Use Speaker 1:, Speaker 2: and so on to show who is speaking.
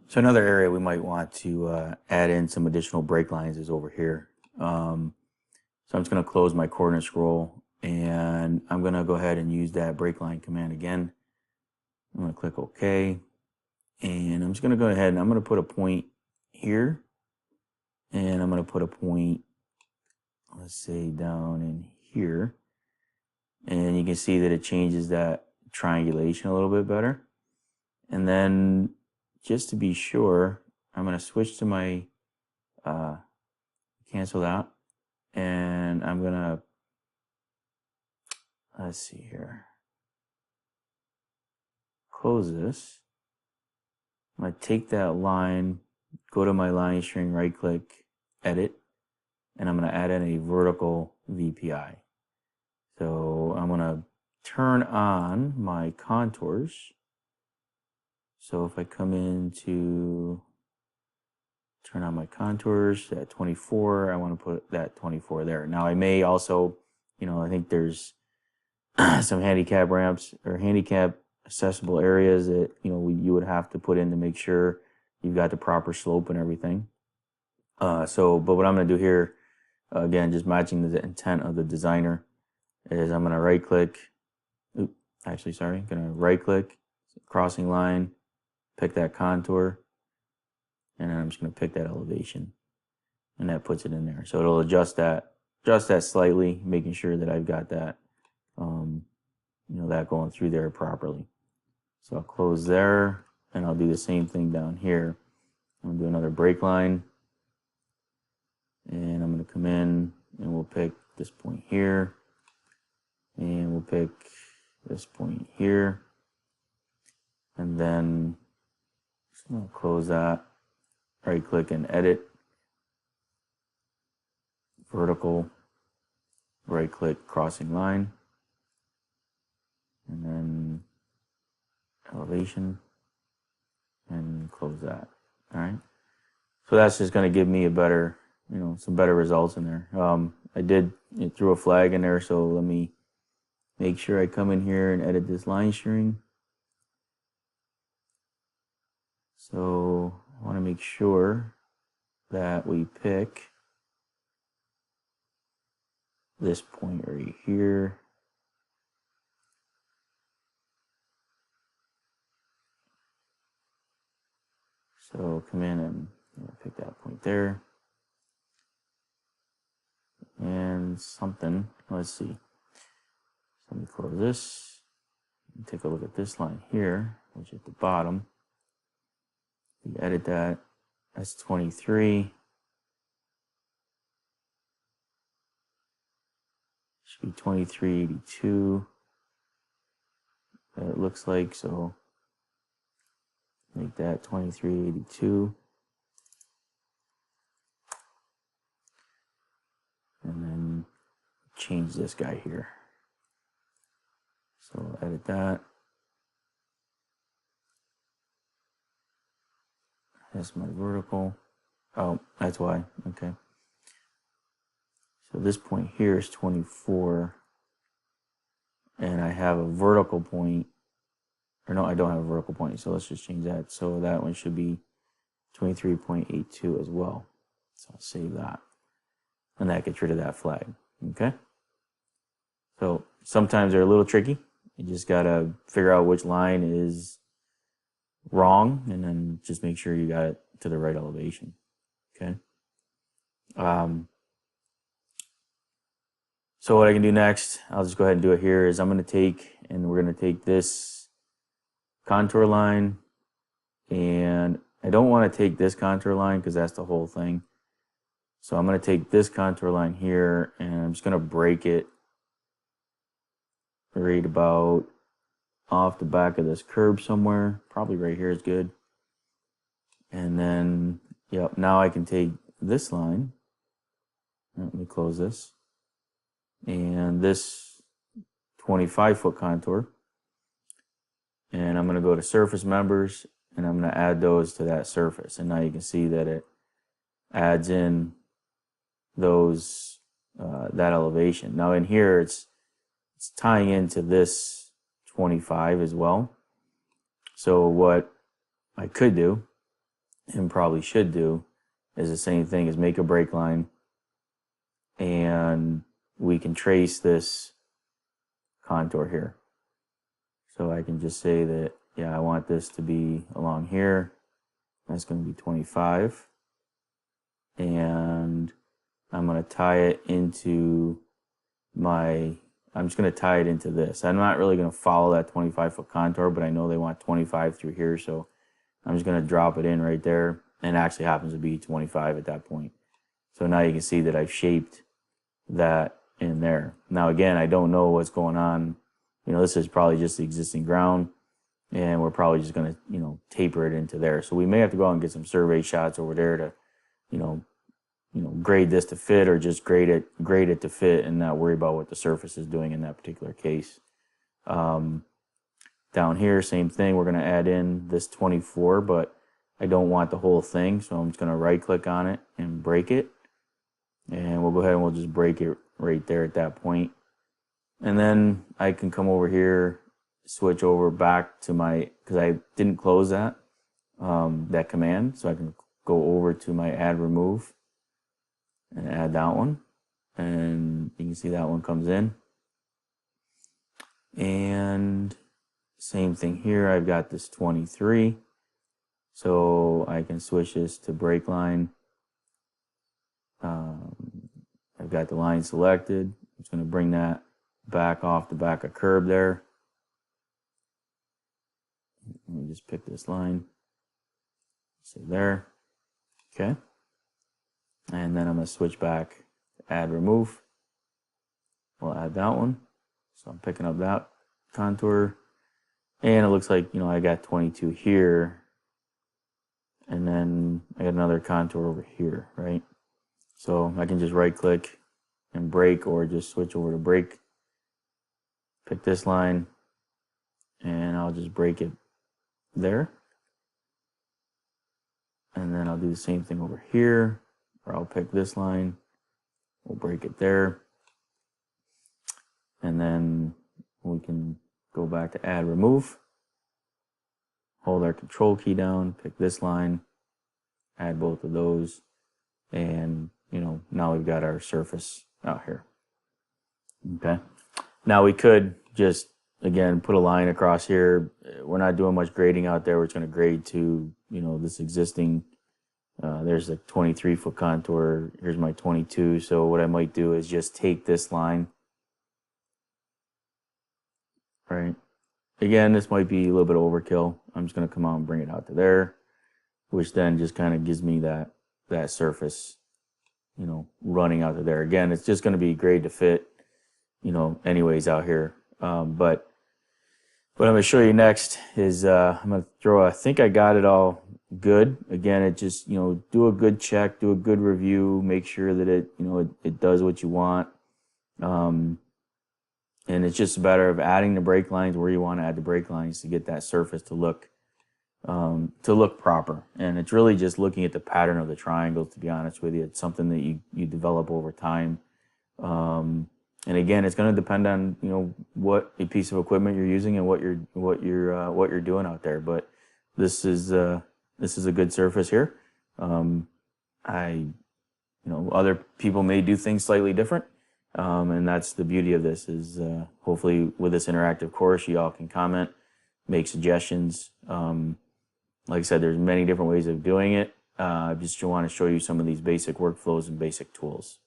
Speaker 1: So another area we might want to add in some additional break lines is over here. So I'm just going to close my coordinate scroll, and I'm going to go ahead and use that break line command again. I'm going to click OK, and I'm just going to go ahead and I'm going to put a point here, and I'm going to put a point, let's say, down in here, and you can see that it changes that triangulation a little bit better. And then just to be sure, I'm going to switch to my cancel that, and I'm going to, let's see here, close this. I'm going to take that line, go to my line string, right click, edit, and I'm going to add in a vertical VPI. So I'm going to turn on my contours. So if I come into turn on my contours at 24, I want to put that 24 there. Now I may also, I think there's some handicap ramps or handicap accessible areas that, you would have to put in to make sure you've got the proper slope and everything. But what I'm going to do here, again, just matching the intent of the designer, is I'm going to right click, going to right click, crossing line, pick that contour, and then I'm just going to pick that elevation, and that puts it in there. So it'll adjust that slightly, making sure that I've got that, that going through there properly. So I'll close there, and I'll do the same thing down here. I'm going to do another break line, and I'm going to come in, and we'll pick this point here, and we'll pick this point here, and then I'll close that, right click and edit, vertical, right click, crossing line, and then elevation, and close that. All right. So that's just going to give me a better, some better results in there. I did threw a flag in there, so let me make sure I come in here and edit this line string. So I want to make sure that we pick this point right here. So come in and pick that point there. And something, let's see. So let me close this and take a look at this line here, which is at the bottom. We edit that. That's 23. Should be 2382. It looks like, so make that 2382. And then change this guy here. So edit that. That's my vertical. Oh, that's why. Okay. So this point here is 24. And I have a vertical point. Or no, I don't have a vertical point. So let's just change that. So that one should be 23.82 as well. So I'll save that. And that gets rid of that flag. Okay. So sometimes they're a little tricky. You just got to figure out which line is wrong, and then just make sure you got it to the right elevation. Okay. So what I can do next, I'll just go ahead and do it here, is we're going to take this contour line, and I don't want to take this contour line because that's the whole thing. So I'm going to take this contour line here, and I'm just going to break it right about off the back of this curb somewhere. Probably right here is good. And then, yep, now I can take this line. Let me close this. And this 25-foot contour. And I'm going to go to surface members, and I'm going to add those to that surface. And now you can see that it adds in those that elevation. Now in here, it's tying into this 25 as well. So what I could do and probably should do is the same thing as make a break line, and we can trace this contour here. So I can just say that, yeah, I want this to be along here. That's going to be 25. And I'm going to tie it into I'm just going to tie it into this. I'm not really going to follow that 25-foot contour, but I know they want 25 through here, so I'm just going to drop it in right there, and it actually happens to be 25 at that point. So now you can see that I've shaped that in there. Now again, I don't know what's going on. This is probably just the existing ground, and we're probably just going to, taper it into there. So we may have to go out and get some survey shots over there to, grade this to fit, or just grade it to fit and not worry about what the surface is doing in that particular case. Down here, same thing. We're going to add in this 24, but I don't want the whole thing, so I'm just going to right click on it and break it. And we'll go ahead and we'll just break it right there at that point. And then I can come over here, switch over back to because I didn't close that command, so I can go over to my add remove and add that one, and you can see that one comes in. And same thing here, I've got this 23, so I can switch this to break line. I've got the line selected. I'm just going to bring that back off the back of curb there. Let me just pick this line, say there, okay. And then I'm going to switch back to add remove. We'll add that one. So I'm picking up that contour. And it looks like, I got 22 here. And then I got another contour over here, right? So I can just right click and break, or just switch over to break. Pick this line, and I'll just break it there. And then I'll do the same thing over here. Or I'll pick this line, we'll break it there, and then we can go back to add remove, hold our control key down, pick this line, add both of those, and now we've got our surface out here. Okay, now we could just again put a line across here. We're not doing much grading out there. We're just going to grade to this existing. There's a 23-foot contour. Here's my 22. So what I might do is just take this line, right? Again, this might be a little bit of overkill. I'm just going to come out and bring it out to there, which then just kind of gives me that surface, running out to there. Again, it's just going to be grade to fit, anyways out here. But what I'm going to show you next is I'm going to throw. I think I got it all good. Again, it just do a good check, do a good review, make sure that it does what you want. And it's just a matter of adding the break lines where you want to add the break lines to get that surface to look proper. And it's really just looking at the pattern of the triangles, to be honest with you. It's something that you develop over time. And again, it's going to depend on what a piece of equipment you're using and what you're doing out there. But this is a good surface here. Other people may do things slightly different, and that's the beauty of this. Is hopefully with this interactive course, you all can comment, make suggestions. Like I said, there's many different ways of doing it. I just want to show you some of these basic workflows and basic tools.